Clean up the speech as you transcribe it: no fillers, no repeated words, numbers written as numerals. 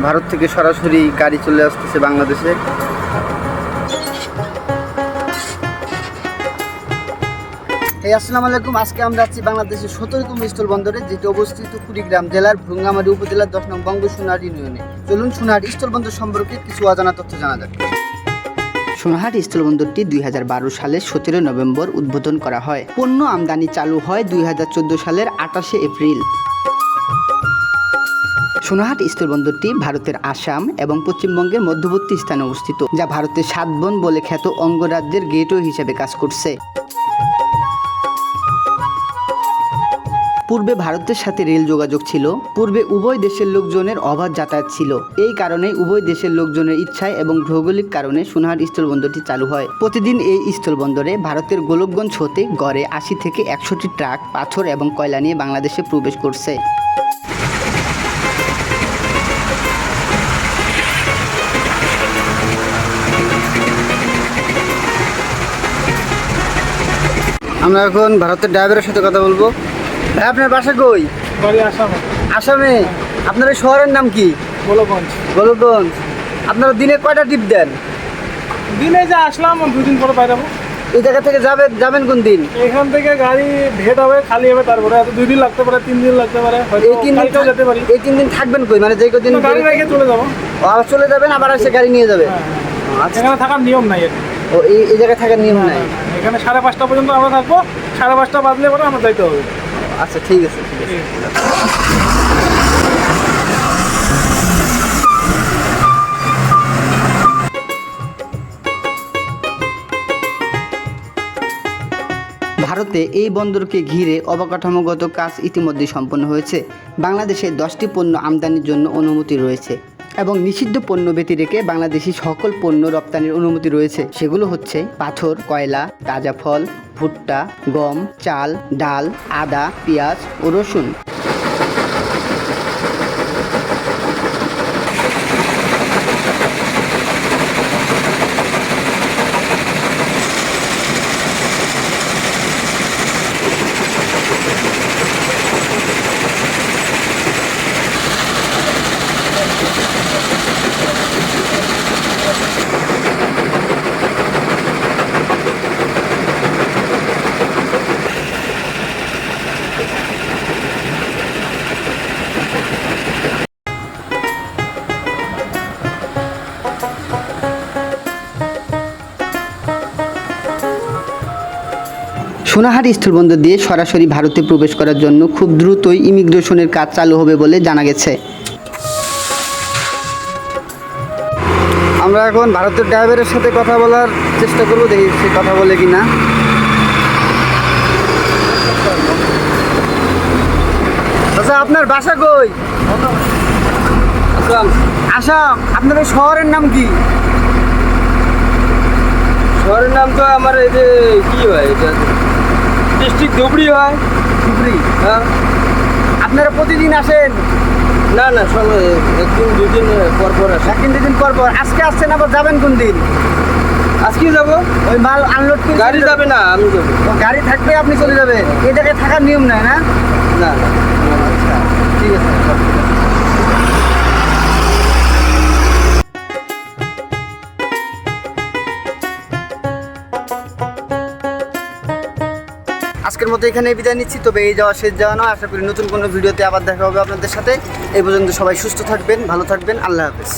ভারত থেকে সরাসরি গাড়ি চলে আসতেছে বাংলাদেশে। আসসালামু আলাইকুম। আজকে আমরা আছি বাংলাদেশের 17তম স্থলবন্দরে, যেটি অবস্থিত কুড়িগ্রাম জেলার ভ্রুঙ্গামারী উপজেলার 10 নং বঙ্গ সোনাহাট ইউনিয়নে। চলুন সোনাহাট স্থলবন্দর সম্পর্কে কিছু অজানা তথ্য জানা যাক। সোনাহাট স্থলবন্দরটি 2012 সালের 17 নভেম্বর উদ্বোধন করা হয়। পণ্য আমদানি চালু হয় 2014 সালের 28 এপ্রিল। সোনাহাট স্থলবন্দরটি ভারতের আসাম এবং পশ্চিমবঙ্গের মধ্যবর্তী স্থানে অবস্থিত, যা ভারতের 7 বন বলে খ্যাত অঙ্গরাজ্যের গেটওয়ে হিসেবে কাজ করছে। পূর্বে ভারতের সাথে রেল যোগাযোগ ছিল। পূর্বে উভয় দেশের লোকজনের অবাধ যাতায়াত ছিল। এই কারণে উভয় দেশের লোকজনের ইচ্ছায় এবং ভৌগোলিক কারণে সোনাহাট স্থলবন্দরটি চালু হয়। প্রতিদিন এই স্থলবন্দরে ভারতের গোলকগঞ্জ হতে গড়ে 80 থেকে 100টি ট্রাক পাথর এবং কয়লা নিয়ে বাংলাদেশে প্রবেশ করছে। আমরা এখন ভারতের ড্রাইভারের সাথে কথা বলবো। ভাই, আপনার বাসা কই? আসামে। আসামে? আপনার এই শহরের নাম কি? গোলকগঞ্জ। গোলকগঞ্জ। আপনারা দিনে কয়টা ট্রিপ দেন? দিনে যা আসলাম, 2 দিন পরে বাইরে যাবো। এই জায়গা থেকে যাবেন কোন দিন? এখান থেকে গাড়ি ভেট হবে, খালি হবে, তারপরে 2 দিন লাগতে পারে, 3 দিন লাগতে পারে, এই 3 দিন যেতে পারি। এই 3 দিন থাকবেন কই? মানে যে কদিন গাড়ি রেখে চলে যাবো। আবার চলে যাবেন, আবার এসে গাড়ি নিয়ে যাবেন? আচ্ছা, এখানে থাকার নিয়ম নাই। ও, এই জায়গায় থাকার নিয়ম নাই? এখানে 5:30 পর্যন্ত আমরা থাকবো, 5:30 বাজলে পরে আমরা যাইতে হবে। আচ্ছা, ঠিক আছে, ঠিক আছে। ভারতে এই বন্দরকে ঘিরে অবকাঠামোগত কাজ ইতিমধ্যে সম্পন্ন হয়েছে। বাংলাদেশে 10টি পণ্য আমদানির জন্য অনুমতি রয়েছে এবং নিষিদ্ধ পণ্য ব্যতি রেখে বাংলাদেশি সকল পণ্য রপ্তানির অনুমতি রয়েছে। সেগুলো হচ্ছে পাথর, কয়লা, তাজা ফল, ভুট্টা, গম, চাল, ডাল, আদা, পেঁয়াজ ও রসুন। সোনাহাট স্থলবন্দর দিয়ে সরাসরি ভারতে প্রবেশ করার জন্য খুব দ্রুতই ইমিগ্রেশনের কাজ চালু হবে বলে জানা গেছে। আমরা এখন ভারতের ড্রাইভারের সাথে কথা বলার চেষ্টা করব, দেখি সে কথা বলে কিনা। আচ্ছা, আপনার বাসা কই? আসাম। আপনার এই শহরের নাম কি? শহরের নাম তো আমার এই যে কি হয়, এটা ডিস্ট্রিক্ট ধুবড়ি হয়। ধুবড়ি? হ্যাঁ। আপনারা প্রতিদিন আসেন? না না, সব 1-2 দিন পর পর আসে। 1-2 দিন পর পর। আজকে আসছেন, আবার যাবেন কোন দিন? আজকে যাবো। ওই মাল আনলোড করে গাড়ি যাবে না, আমি যাবো। গাড়ি থাকবে, আপনি চলে যাবেন? এই জায়গায় থাকার নিয়ম নাই না? না না। আচ্ছা, ঠিক আছে। আজকের মতো এখানে বিদায় নিচ্ছি। তবে এই যাওয়া শেষ যাওয়া নয়। আশা করি নতুন কোনো ভিডিওতে আবার দেখা হবে আপনাদের সাথে। এই পর্যন্ত সবাই সুস্থ থাকবেন, ভালো থাকবেন। আল্লাহ হাফেজ।